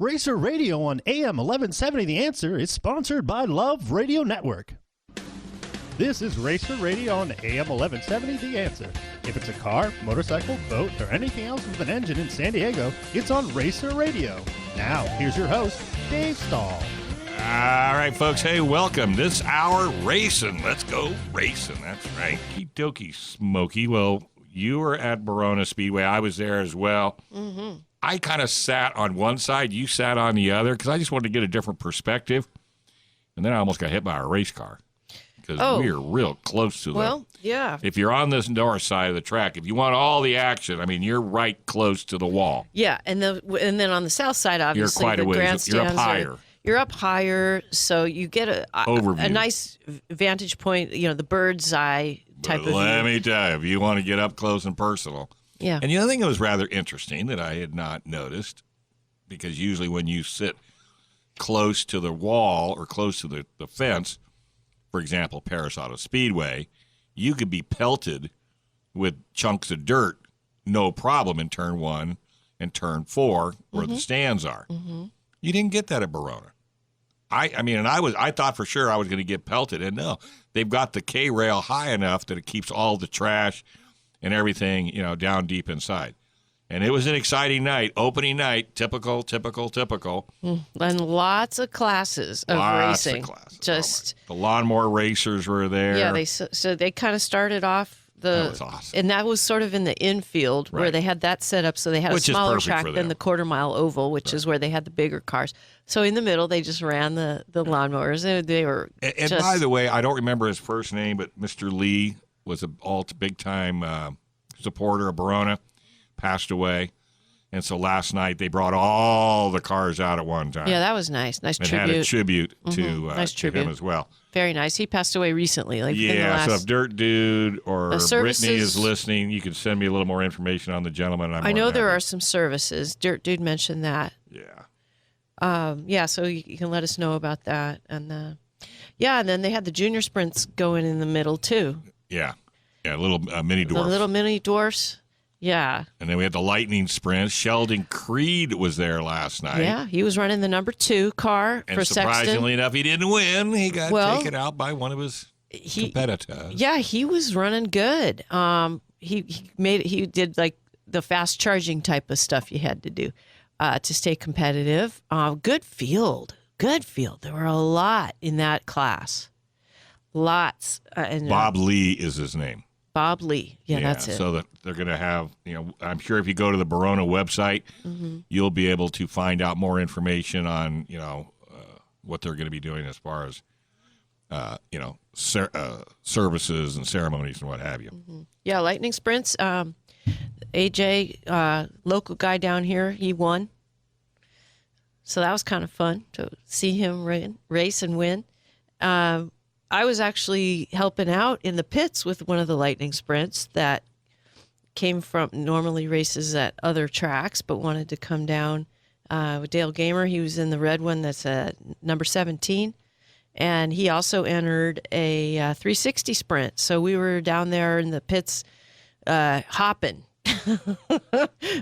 RACER Radio on AM 1170 The Answer is sponsored by Love Radio Network. This is RACER Radio on AM 1170 The Answer. If it's a car, motorcycle, boat, or anything else with an engine in San Diego, it's on RACER Radio. Now, here's your host, Dave Stahl. All right, folks. Hey, welcome. This hour, racing. Let's go racing. That's right. Okie Smokey. Well, you were at Barona Speedway. I was there as well. Mm-hmm. I kind of sat on one side. You sat on the other because I just wanted to get a different perspective. And then I almost got hit by a race car because we were real close to Well, yeah. If you're on this north side of the track, if you want all the action, I mean, you're right close to the wall. Yeah, and then on the south side, obviously, you're quite a ways. grandstands You're up higher. You're up higher, so you get a nice vantage point, you know, the bird's eye type of view. Let me tell you, if you want to get up close and personal. Yeah. And the other thing that was rather interesting that I had not noticed, because usually when you sit close to the wall or close to the fence, for example, Paris Auto Speedway, you could be pelted with chunks of dirt, no problem, in turn 1 and turn 4 where the stands are. Mm-hmm. You didn't get that at Barona. I thought for sure I was going to get pelted, and no, they've got the K-rail high enough that it keeps all the trash and everything, you know, down deep inside. And it was an exciting night, opening night, typical. And lots of classes of racing. Just the lawnmower racers were there. Yeah, so they kind of started off that was awesome. And that was sort of in the infield where they had that set up, so they had a smaller track than the quarter-mile oval, which is where they had the bigger cars. So in the middle, they just ran the lawnmowers. They were and by the way, I don't remember his first name, but Mr. Lee was an big-time supporter of Barona, passed away. And so last night, they brought all the cars out at one time. Yeah, that was nice. Nice tribute. And had a tribute to him as well. Very nice. He passed away recently. So if Dirt Dude or Brittany is listening, you can send me a little more information on the gentleman. I know there are some services. Dirt Dude mentioned that. Yeah. So you can let us know about that. And then they had the junior sprints going in the middle, too. Yeah, little mini dwarfs. The little mini dwarfs. Yeah. And then we had the lightning sprint. Sheldon Creed was there last night. Yeah, he was running the number 2 car for Sexton. And surprisingly enough, he didn't win. He got taken out by one of his competitors. Yeah, he was running good. He did like the fast charging type of stuff you had to do to stay competitive. Good field. There were a lot in that class. Lots. Bob Lee is his name. Bob Lee. Yeah, that's it. So that they're going to have, I'm sure if you go to the Barona website, you'll be able to find out more information on, what they're going to be doing as far as, services and ceremonies and what have you. Mm-hmm. Yeah, lightning sprints. AJ, local guy down here, he won. So that was kind of fun to see him race and win. I was actually helping out in the pits with one of the lightning sprints that came from normally races at other tracks, but wanted to come down with Dale Gamer. He was in the red one that's number 17, and he also entered a 360 sprint. So we were down there in the pits hopping.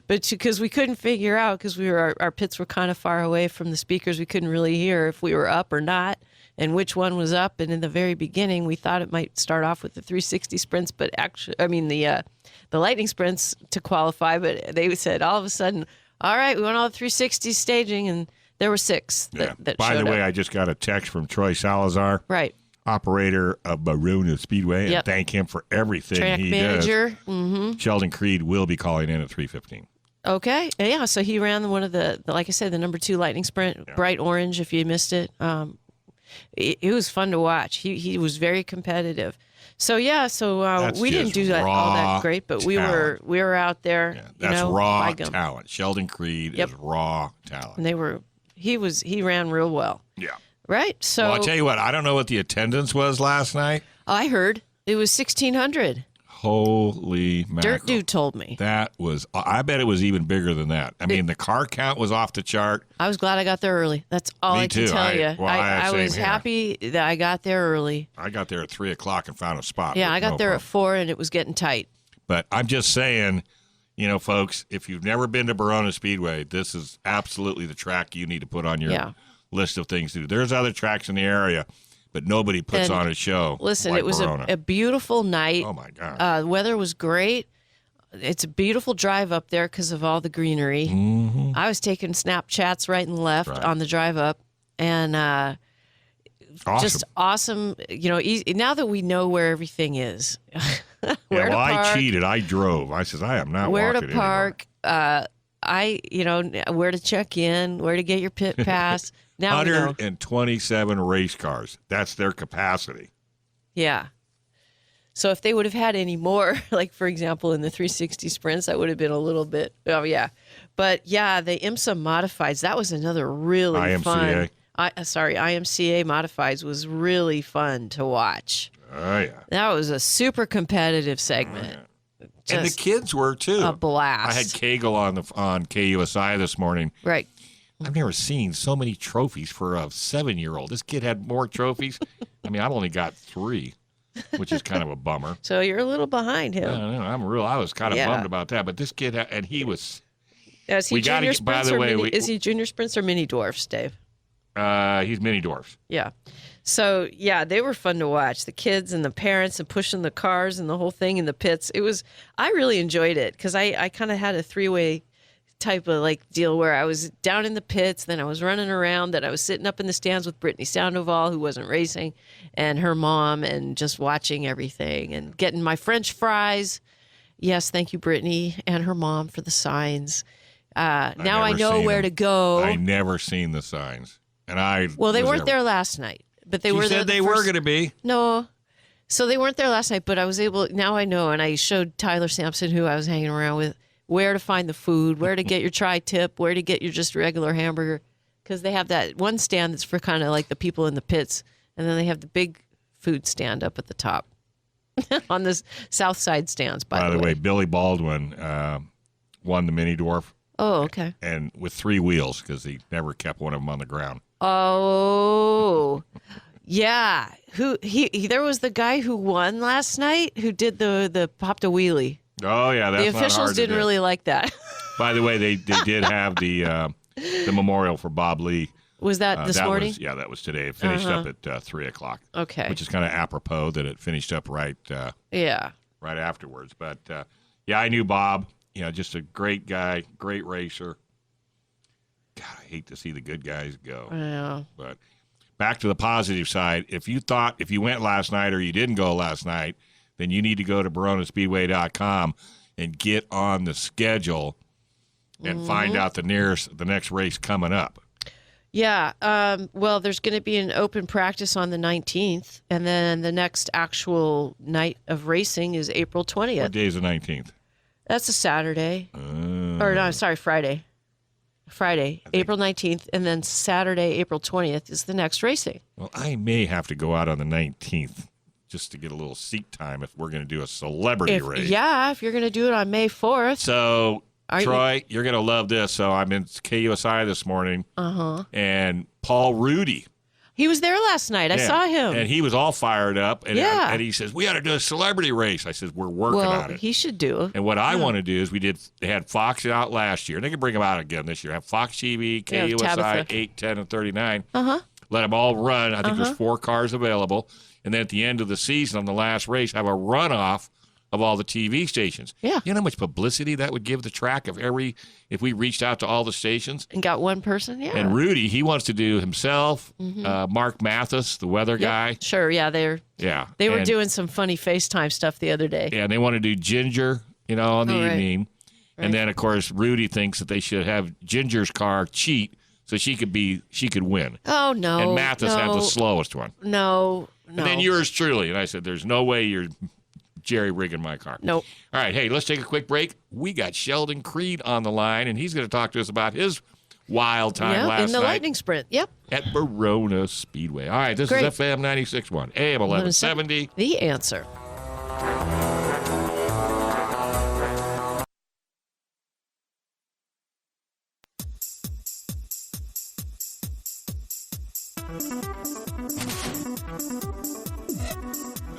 But because we couldn't figure out, because our pits were kind of far away from the speakers, we couldn't really hear if we were up or not and which one was up. And in the very beginning, we thought it might start off with the 360 sprints, but actually, the lightning sprints to qualify. But they said all of a sudden, all right, we want all the 360 staging, and there were 6 that By the way, up. I just got a text from Troy Salazar. Right. Operator of Barona Speedway, and thank him for everything Track he manager. does. Mm-hmm. Sheldon Creed will be calling in at 3:15. Okay, yeah. So he ran one of the like I said, the number 2 lightning sprint, bright orange. If you missed it, it was fun to watch. He was very competitive. So we didn't do that all that great, but talent. we were out there. Yeah, that's raw talent. Sheldon Creed is raw talent. And he ran real well. Yeah. Right. So I'll tell you what, I don't know what the attendance was last night. I heard it was 1,600. Holy mackerel. Dirt Dude told me. I bet it was even bigger than that. I mean, the car count was off the chart. I was glad I got there early. That's all I can tell you. I was happy that I got there early. I got there at 3 o'clock and found a spot. Yeah, I got there at 4 and it was getting tight. But I'm just saying, folks, if you've never been to Barona Speedway, this is absolutely the track you need to put on your list of things to do. There's other tracks in the area, but nobody puts on a show. Listen, like it was Barona. a beautiful night. Oh, my God. The weather was great. It's a beautiful drive up there because of all the greenery. Mm-hmm. I was taking Snapchats right and left on the drive up. And just awesome. Now that we know where everything is. I cheated. I drove. I said, I am not where walking to park. Where to check in, where to get your pit pass. Now 127 race cars. That's their capacity. Yeah. So if they would have had any more, like, for example, in the 360 sprints, that would have been a little bit, But, yeah, the IMSA Modifieds, that was another really IMCA. fun. IMCA Modifieds was really fun to watch. Oh, yeah. That was a super competitive segment. Oh, yeah. And the kids were, too. A blast. I had Kegel on KUSI this morning. Right. I've never seen so many trophies for a 7-year-old. This kid had more trophies. I mean, I've only got 3, which is kind of a bummer. So you're a little behind him. I was kind of bummed about that. But this kid, and he was. Is he junior sprints is he junior sprints or mini dwarfs, Dave? He's mini dwarfs. Yeah. So, yeah, they were fun to watch. The kids and the parents and pushing the cars and the whole thing in the pits. I really enjoyed it because I kind of had a 3-way type of deal where I was down in the pits, then I was running around, then I was sitting up in the stands with Brittany Sandoval, who wasn't racing, and her mom, and just watching everything and getting my French fries. Yes, thank you, Brittany and her mom, for the signs. Now I know where to go. I never seen the signs, and they weren't there last night, but they were there. Said they were going to be. No. So they weren't there last night, but I was able. Now I know, and I showed Tyler Sampson, who I was hanging around with, where to find the food, where to get your tri-tip, where to get your just regular hamburger. Because they have that one stand that's for kind of like the people in the pits. And then they have the big food stand up at the top on the south side stands, by the way. Billy Baldwin won the mini dwarf. Oh, okay. And with 3 wheels because he never kept one of them on the ground. Oh, yeah. There was the guy who won last night who did the popped a wheelie. Oh, yeah, that's the officials didn't really like that. By the way, they did have the memorial for Bob Lee. Was that this morning? That was today. It finished up at 3 o'clock. Okay. Which is kind of apropos that it finished up right afterwards. But, I knew Bob. Just a great guy, great racer. God, I hate to see the good guys go. Yeah. But back to the positive side, if you went last night or you didn't go last night, then you need to go to baronaspeedway.com and get on the schedule and find out the next race coming up. Yeah. Well, there's going to be an open practice on the 19th, and then the next actual night of racing is April 20th. What day is the 19th? That's a Saturday. Friday. Friday, April 19th, and then Saturday, April 20th is the next racing. Well, I may have to go out on the 19th. Just to get a little seat time if we're going to do a celebrity race. Yeah, if you're going to do it on May 4th. So, Troy, you're going to love this. So, I'm in KUSI this morning. And Paul Rudy. He was there last night. I saw him. And he was all fired up. And, and he says, we ought to do a celebrity race. I said, we're working on it. He should do. And what I want to do is they had Fox out last year. And they can bring them out again this year. Have Fox TV, KUSI, 8, 10, and 39. Let them all run. I think there's 4 cars available. And then at the end of the season, on the last race, have a runoff of all the TV stations. Yeah. You know how much publicity that would give the track if we reached out to all the stations? And got one person, yeah. And Rudy, he wants to do himself, Mark Mathis, the weather guy. Sure, yeah. They were doing some funny FaceTime stuff the other day. Yeah, and they want to do Ginger, on the evening. Right. And then, of course, Rudy thinks that they should have Ginger's car cheat so she could win. Oh, no. And Mathis have the slowest one. No. And then yours truly. And I said, there's no way you're jerry rigging my car. Nope. All right. Hey, let's take a quick break. We got Sheldon Creed on the line, and he's going to talk to us about his wild time last night. In the lightning sprint. Yep. At Barona Speedway. All right. This is FM 96.1, AM 1170. The Answer.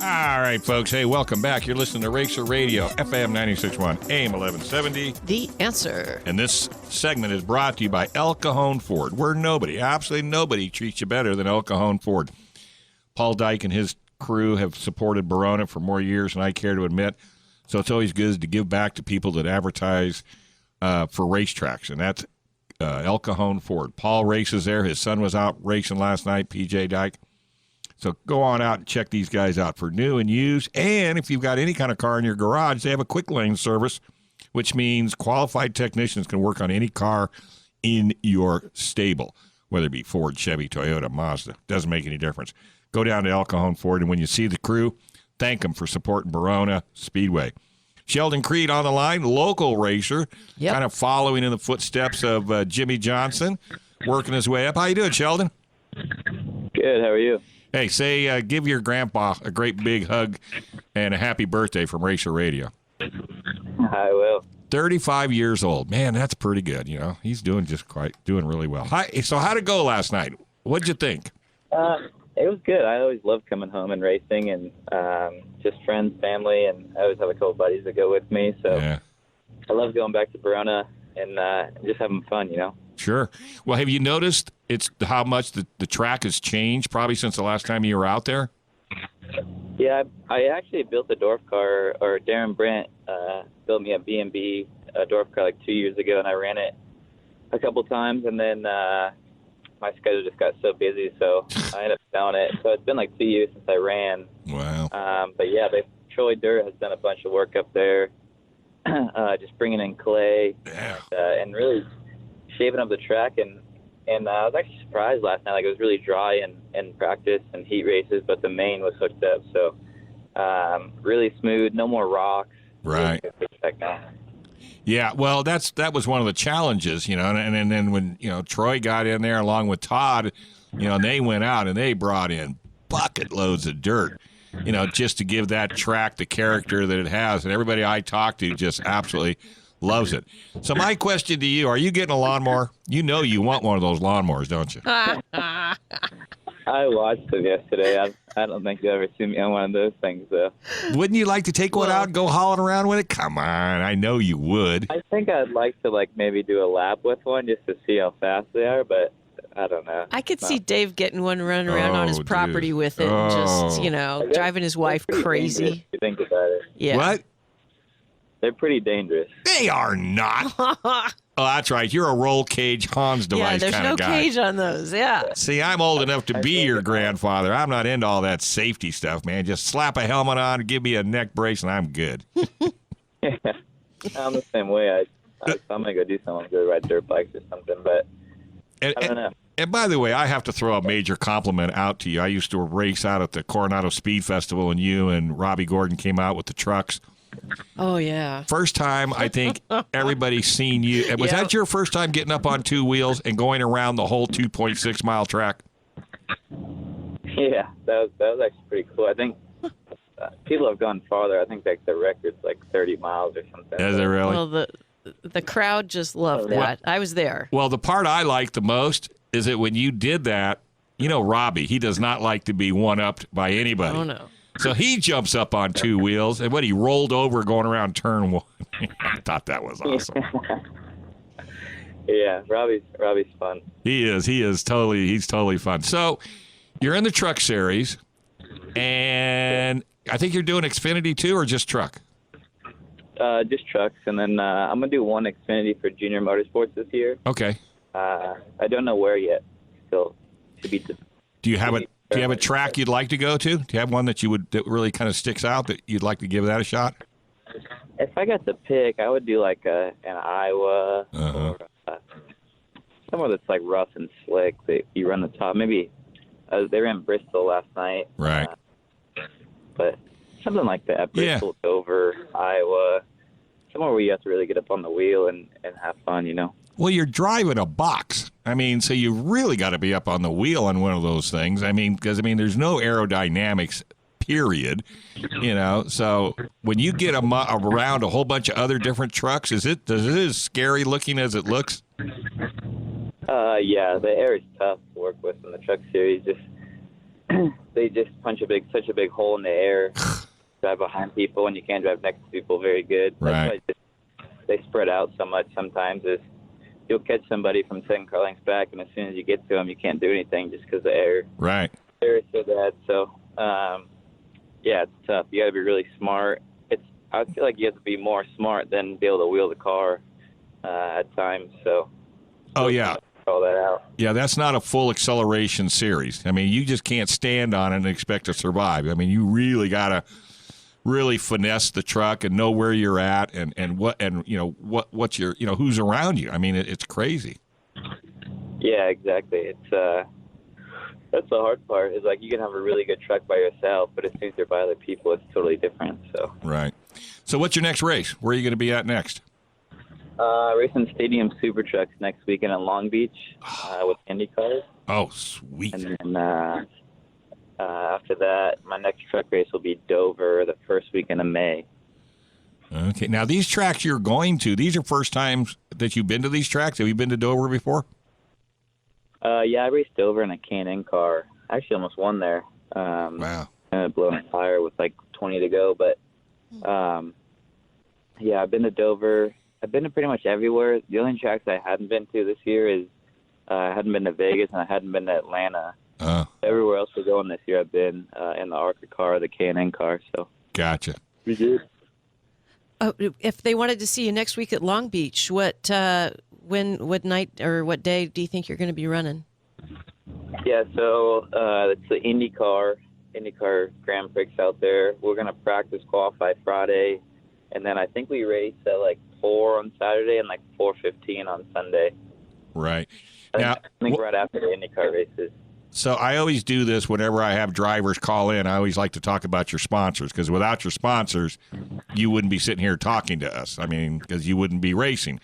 All right, folks. Hey, welcome back. You're listening to RACER Radio, FM 96.1, AM 1170. The Answer. And this segment is brought to you by El Cajon Ford, where nobody, absolutely nobody, treats you better than El Cajon Ford. Paul Dyke and his crew have supported Barona for more years than I care to admit, so it's always good to give back to people that advertise for racetracks, and that's El Cajon Ford. Paul races there. His son was out racing last night, PJ Dyke. So go on out and check these guys out for new and used. And if you've got any kind of car in your garage, they have a quick lane service, which means qualified technicians can work on any car in your stable, whether it be Ford, Chevy, Toyota, Mazda. Doesn't make any difference. Go down to El Cajon Ford, and when you see the crew, thank them for supporting Barona Speedway. Sheldon Creed on the line, local racer, kind of following in the footsteps of Jimmy Johnson, working his way up. How you doing, Sheldon? Good. How are you? Hey, say, give your grandpa a great big hug and a happy birthday from RACER Radio. I will. 35 years old. Man, that's pretty good, you know. He's doing really well. So how'd it go last night? What'd you think? It was good. I always love coming home and racing, and just friends, family, and I always have a couple buddies that go with me. So Yeah. I love going back to Barona and just having fun, you know. Sure. Well, have you noticed how much the track has changed probably since the last time you were out there? Yeah, I actually built a Dorf car, or Darren Brandt built me a B&B Dorf car like 2 years ago, and I ran it a couple times, and then my schedule just got so busy, so I ended up selling it. So it's been like 2 years since I ran. Wow. But yeah, Troy Dirt has done a bunch of work up there, just bringing in clay and really shaping up the track. And I was actually surprised last night. Like, it was really dry in practice and heat races, but the main was hooked up. So really smooth, no more rocks. Right. Yeah, well, that was one of the challenges, you know, and then when, you know, Troy got in there along with Todd, you know, and they went out and they brought in bucket loads of dirt, you know, just to give that track the character that it has. And everybody I talked to just absolutely loves it. So my question to you, are you getting a lawnmower? You know you want one of those lawnmowers, don't you? I watched them yesterday. I don't think you'll ever see me on one of those things, though. Wouldn't you like to take one out and go hauling around with it? Come on, I know you would. I think I'd like to, maybe do a lap with one just to see how fast they are, but I don't know. I could see Dave getting one running around on his property with it and just, driving his wife crazy. If you think about it. Yeah. What? They're pretty dangerous. They are not. Oh, that's right. You're a roll cage Hans device kind of guy. There's no cage on those. Yeah. See, I'm old enough to be your grandfather. I'm not into all that safety stuff, man. Just slap a helmet on, give me a neck brace, and I'm good. Yeah. I'm the same way. I'm going to go do something, go ride dirt bikes or something, but I don't know. And by the way, I have to throw a major compliment out to you. I used to race out at the Coronado Speed Festival, and you and Robbie Gordon came out with the trucks. Oh, yeah. First time, I think everybody's seen you. Was that your first time getting up on two wheels and going around the whole 2.6-mile track? Yeah, that was actually pretty cool. I think people have gone farther. I think the record's 30 miles or something. Is it really? Well, the crowd just loved that. I was there. Well, the part I like the most is that when you did that, you know, Robbie, he does not like to be one-upped by anybody. Oh, no. So he jumps up on two wheels, and he rolled over going around turn one. I thought that was awesome. Yeah, Robbie's fun. He's totally fun. So you're in the truck series, and I think you're doing Xfinity too, or just truck? Just trucks, and then I'm gonna do one Xfinity for Junior Motorsports this year. Okay. I don't know where yet. Still to be. Do you have a track you'd like to go to? Do you have one that that really kind of sticks out that you'd like to give that a shot? If I got to pick, I would do an Iowa or somewhere that's rough and slick that you run the top. Maybe they were in Bristol last night. Right. But something like that. Bristol, Dover, Iowa. Somewhere where you have to really get up on the wheel and have fun, you know. Well, you're driving a box. I mean, so you really got to be up on the wheel on one of those things. I mean, because, there's no aerodynamics, period. You know, so when you get around a whole bunch of other different trucks, is it as scary looking as it looks? Yeah, the air is tough to work with in the truck series. Just they just punch such a big hole in the air, drive behind people, and you can't drive next to people very good. Right. That's why they spread out so much sometimes. Is you'll catch somebody from 7 car lengths back, and as soon as you get to them, you can't do anything just because the air is so bad. So, yeah, it's tough. You got to be really smart. I feel like you have to be more smart than be able to wheel the car at times. So, oh yeah, all that out. Yeah, that's not a full acceleration series. I mean, you just can't stand on it and expect to survive. I mean, you really got to really finesse the truck and know where you're at and what's your who's around you. I mean, it's crazy. Yeah, exactly. It's that's the hard part. Is like you can have a really good truck by yourself, but as soon as you're by other people, it's totally different. So right. So what's your next race? Where are you going to be at next? Racing Stadium Super Trucks next weekend in Long Beach with Indy cars. Oh, sweet. And then after that, my next truck race will be Dover the first weekend of May. Okay. Now, these tracks you're going to, these are first times that you've been to these tracks? Have you been to Dover before? Yeah, I raced Dover in a K&N car. I actually almost won there. Wow. Kind of blown a tire with like 20 to go. But, yeah, I've been to Dover. I've been to pretty much everywhere. The only tracks I hadn't been to this year is I hadn't been to Vegas and I hadn't been to Atlanta. Everywhere else we're going this year, I've been in the ARCA car, the K&N car. So gotcha. We did. If they wanted to see you next week at Long Beach, what night or what day do you think you're going to be running? Yeah, so it's the IndyCar Grand Prix out there. We're going to practice qualify Friday, and then I think we race at like 4 on Saturday and like 4:15 on Sunday. Right. I think right after the IndyCar races. So I always do this whenever I have drivers call in. I always like to talk about your sponsors, because without your sponsors, you wouldn't be sitting here talking to us. I mean, because you wouldn't be racing.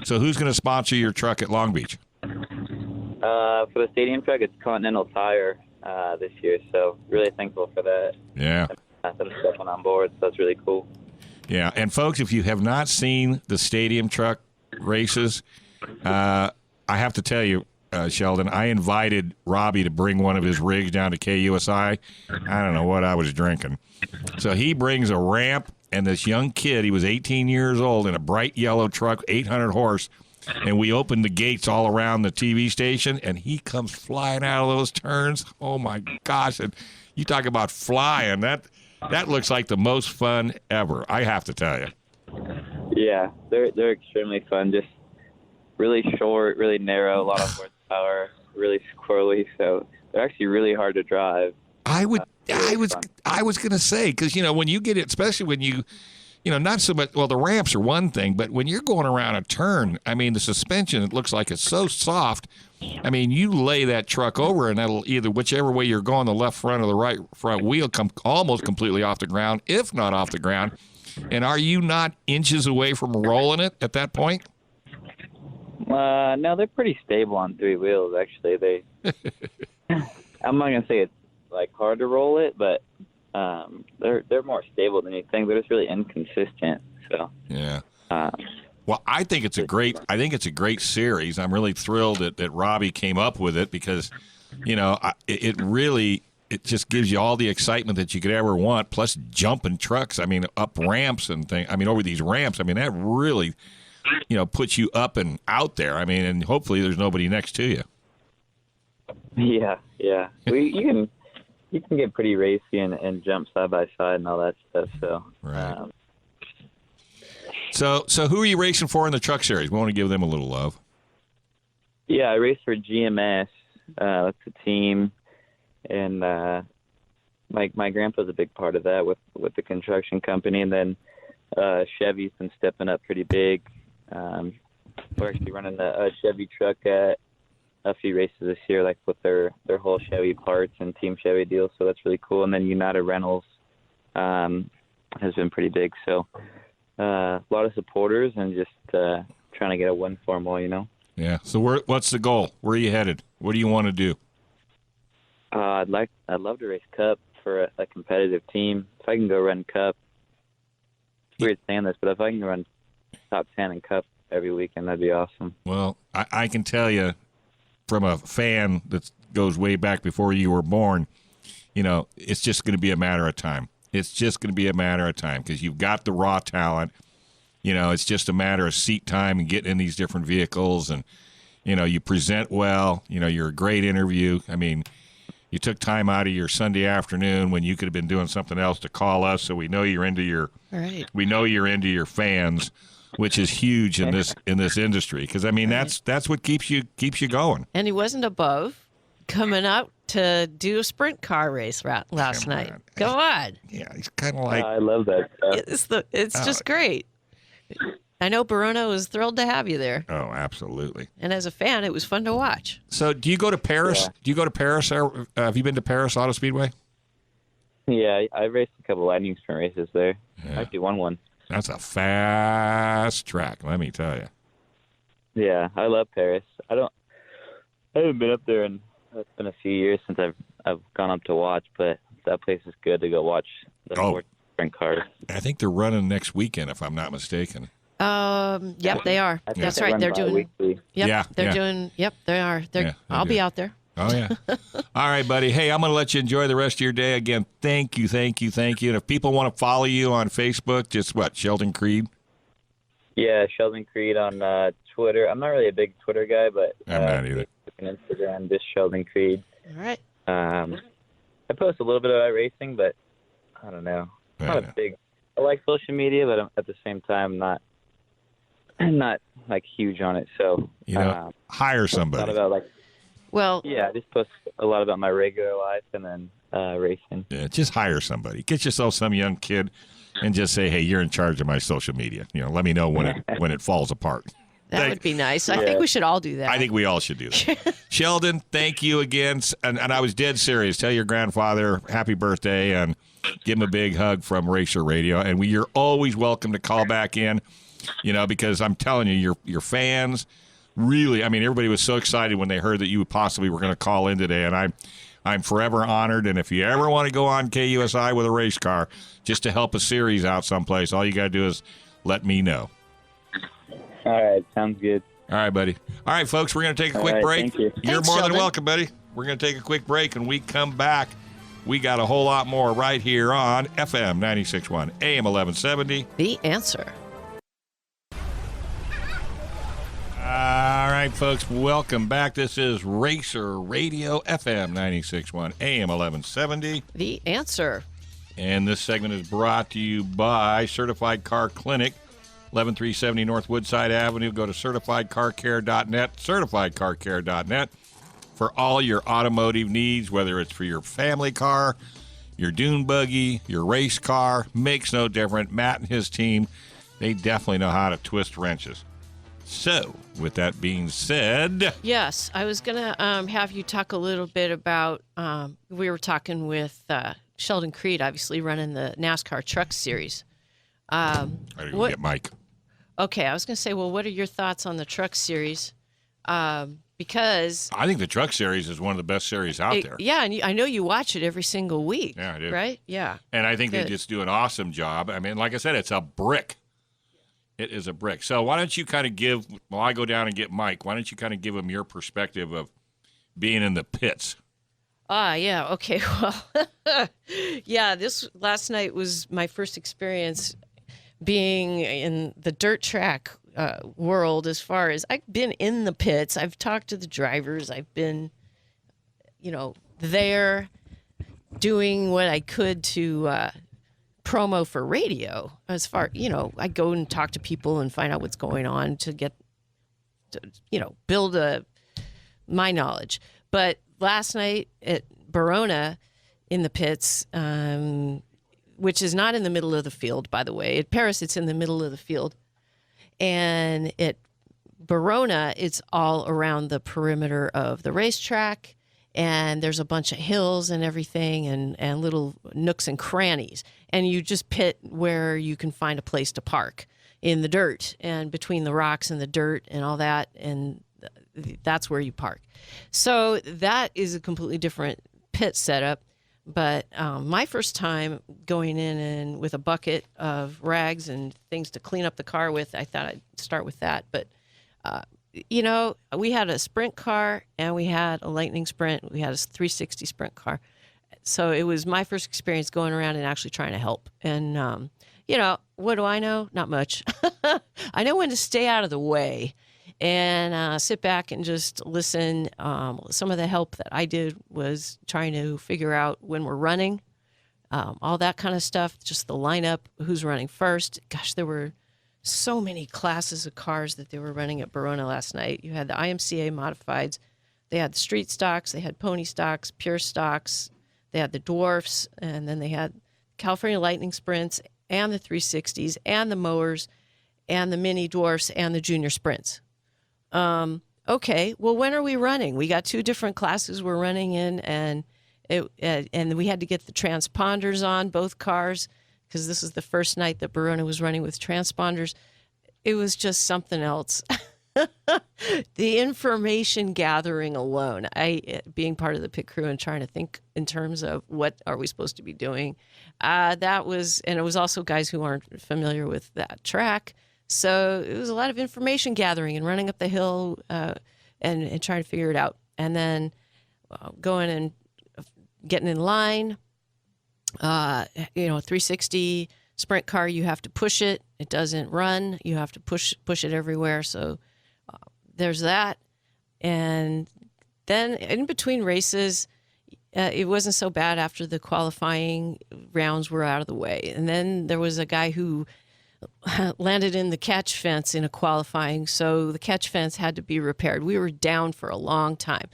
So who's going to sponsor your truck at Long Beach? For the stadium truck, it's Continental Tire this year. So really thankful for that. Yeah. Them stepping on board. So that's really cool. Yeah. And folks, if you have not seen the stadium truck races, I have to tell you, Sheldon, I invited Robbie to bring one of his rigs down to KUSI. I don't know what I was drinking. So he brings a ramp, and this young kid, he was 18 years old, in a bright yellow truck, 800 horse, and we opened the gates all around the TV station, and he comes flying out of those turns. Oh, my gosh. And you talk about flying. That looks like the most fun ever, I have to tell you. Yeah, they're extremely fun. Just really short, really narrow, a lot of horsepower, really squirrely. So they're actually really hard to drive. I was going to say, because when you get it, especially when you not so much. Well, the ramps are one thing, but when you're going around a turn, I mean, the suspension, it looks like it's so soft. I mean, you lay that truck over, and that'll either whichever way you're going, the left front or the right front wheel, come almost completely off the ground, if not off the ground. And are you not inches away from rolling it at that point? No, they're pretty stable on 3 wheels, actually. I'm not gonna say it's like hard to roll it, but they're more stable than you think. They're just really inconsistent. So yeah. Well, I think it's a great series. I'm really thrilled that Robbie came up with it, because it just gives you all the excitement that you could ever want, plus jumping trucks. I mean, up ramps and things. I mean, over these ramps. I mean, that really puts you up and out there. I mean, and hopefully there's nobody next to you. Yeah. You can get pretty racy and jump side by side and all that stuff. So right. So who are you racing for in the truck series? We want to give them a little love. Yeah, I race for GMS. That's a team, and my grandpa's a big part of that with the construction company, and then Chevy's been stepping up pretty big. We're actually running a Chevy truck at a few races this year, like with their whole Chevy parts and Team Chevy deal. So that's really cool. And then United Rentals has been pretty big. So a lot of supporters and just trying to get a win for them all, Yeah. So what's the goal? Where are you headed? What do you want to do? I'd love to race Cup for a competitive team. If I can go run Cup, it's weird saying this, but if I can run top 10 in Cup every weekend, that'd be awesome. Well, I can tell you from a fan that goes way back before you were born, it's just going to be a matter of time. It's just going to be a matter of time because you've got the raw talent. It's just a matter of seat time and getting in these different vehicles. And, you present well. You're a great interview. I mean, you took time out of your Sunday afternoon when you could have been doing something else to call us, so we know you're into your we know you're into your fans, which is huge in this industry. Because I mean, that's what keeps you going. And he wasn't above coming out to do a sprint car race last night. Go on. Yeah, he's kind of like I love that stuff. It's just great. I know Barona was thrilled to have you there. Oh, absolutely. And as a fan, it was fun to watch. So, do you go to Paris? Yeah. Do you go to Paris? Have you been to Paris Auto Speedway? Yeah, I raced a couple lightning sprint races there. Yeah. I actually won one. That's a fast track, let me tell you. Yeah, I love Paris. I haven't been up there, and it's been a few years since I've gone up to watch, but that place is good to go watch the four sprint cars. I think they're running next weekend, if I'm not mistaken. Yep, they are. I think That's they right. run They're doing. bi-weekly. Yep, Yeah, they're yeah. doing. Yep, they are. Yeah, they I'll do. be out there. Oh, yeah. All right, buddy. Hey, I'm going to let you enjoy the rest of your day. Again, thank you. And if people want to follow you on Facebook, just Sheldon Creed? Yeah, Sheldon Creed on Twitter. I'm not really a big Twitter guy, but I'm not either. Facebook and Instagram, just Sheldon Creed. All right. I post a little bit about racing, but I don't know. I like social media, but I'm, at the same time, not like huge on it. So hire somebody. Not about like. Well, Yeah, I just post a lot about my regular life and then racing. Yeah, just hire somebody. Get yourself some young kid and just say, hey, you're in charge of my social media. Let me know when it falls apart. that would be nice. I think we should all do that. I think we all should do that. Sheldon, thank you again. And I was dead serious. Tell your grandfather happy birthday and give him a big hug from Racer Radio. And you're always welcome to call back in, because I'm telling you, your fans really, I mean, everybody was so excited when they heard that you possibly were going to call in today. And I'm forever honored. And if you ever want to go on KUSI with a race car just to help a series out someplace, all you got to do is let me know. All right, sounds good. All right, buddy. All right, folks, we're going to take a quick break. Thank you. You're Thanks, more than Sheldon. welcome, buddy. We're going to take a quick break, and we come back. We got a whole lot more right here on FM 96.1, AM 1170. The answer. All right, folks, welcome back. This is Racer Radio, FM 96.1, AM 1170. The answer. And this segment is brought to you by Certified Car Clinic, 11370 North Woodside Avenue. Go to certifiedcarcare.net, certifiedcarcare.net for all your automotive needs, whether it's for your family car, your dune buggy, your race car. Makes no difference. Matt and his team, they definitely know how to twist wrenches. So, with that being said, Yes, I was going to have you talk a little bit about, we were talking with Sheldon Creed, obviously running the NASCAR Truck Series. I gotta go get Mike. Okay, I was going to say, well, what are your thoughts on the Truck Series? Because I think the Truck Series is one of the best series out there. Yeah, and I know you watch it every single week. Yeah, I do. Right? Yeah. And I think Good. they just do an awesome job. I mean, like I said, it's a brick. It is a brick. So why don't you kind of while I go down and get Mike, why don't you kind of give him your perspective of being in the pits? Yeah. Okay. Well, yeah, this last night was my first experience being in the dirt track world. As far as I've been in the pits, I've talked to the drivers. I've been, there doing what I could to promo for radio. As far, I go and talk to people and find out what's going on to get, build my knowledge. But last night at Barona in the pits, which is not in the middle of the field, by the way. At Paris, it's in the middle of the field. And at Barona, it's all around the perimeter of the racetrack. And there's a bunch of hills and everything and little nooks and crannies. And you just pit where you can find a place to park in the dirt and between the rocks and the dirt and all that. And that's where you park. So that is a completely different pit setup. But my first time going in and with a bucket of rags and things to clean up the car with, I thought I'd start with that. But, we had a sprint car and we had a lightning sprint. We had a 360 sprint car. So it was my first experience going around and actually trying to help. And, what do I know? Not much. I know when to stay out of the way and sit back and just listen. Some of the help that I did was trying to figure out when we're running, all that kind of stuff, just the lineup, who's running first. Gosh, there were so many classes of cars that they were running at Barona last night. You had the IMCA modifieds. They had the street stocks. They had pony stocks, pure stocks. They had the dwarfs. And then they had California Lightning Sprints and the 360s and the mowers and the mini dwarfs and the junior sprints. Okay, well, when are we running? We got 2 different classes we're running in, and we had to get the transponders on both cars because this is the first night that Barona was running with transponders. It was just something else. The information gathering alone, being part of the pit crew and trying to think in terms of what are we supposed to be doing, and it was also guys who aren't familiar with that track. So it was a lot of information gathering and running up the hill and trying to figure it out. And then going and getting in line, 360 sprint car, you have to push it. It doesn't run. You have to push it everywhere. So there's that. And then in between races, it wasn't so bad after the qualifying rounds were out of the way. And then there was a guy who landed in the catch fence in a qualifying, so the catch fence had to be repaired. We were down for a long time,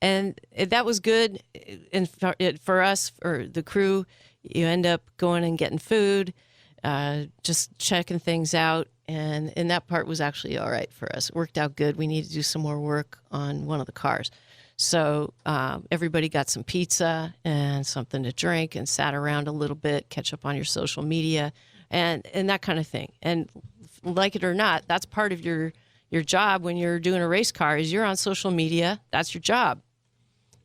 and that was good. And for us, for the crew, you end up going and getting food, just checking things out, and that part was actually all right for us. It worked out good. We needed to do some more work on one of the cars. So everybody got some pizza and something to drink and sat around a little bit, catch up on your social media, and that kind of thing. And like it or not, that's part of your job when you're doing a race car is you're on social media. That's your job.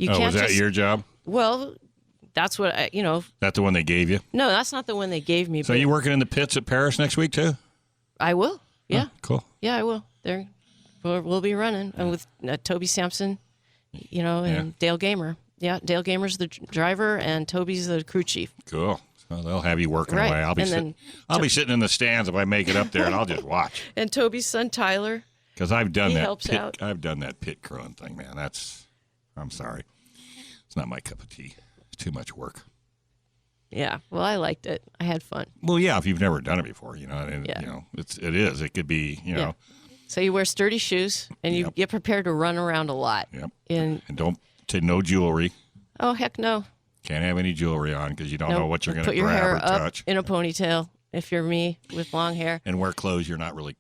Was that your job? Well, that's what, That's the one they gave you? No, that's not the one they gave me. So you working in the pits at Paris next week, too? I will, yeah. Oh, cool. Yeah, I will. We'll be running with Toby Sampson, and Dale Gamer. Yeah, Dale Gamer's the driver, and Toby's the crew chief. Cool. So they'll have you working right. away. I'll be sitting in the stands if I make it up there, and I'll just watch. And Toby's son Tyler, because I've done out. I've done that pit crewing thing, man. I'm sorry, it's not my cup of tea. It's too much work. Yeah, well, I liked it. I had fun. Well, yeah, if you've never done it before, it is. It could be, Yeah. So you wear sturdy shoes, and you get prepared to run around a lot. Yep. And don't take no jewelry. Oh, heck no. Can't have any jewelry on because you don't know what you're going to Put your grab hair or up touch. in a ponytail if you're me with long hair. And wear clothes you're not really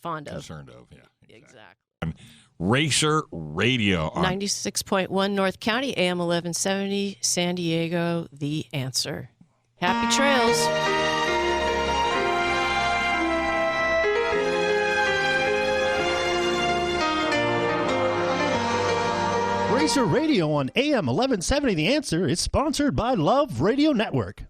fond of. Concerned of. Yeah, exactly. RACER Radio on 96.1 North County, AM 1170, San Diego, The Answer. Happy trails. RACER Radio on AM 1170 The Answer is sponsored by Love Radio Network.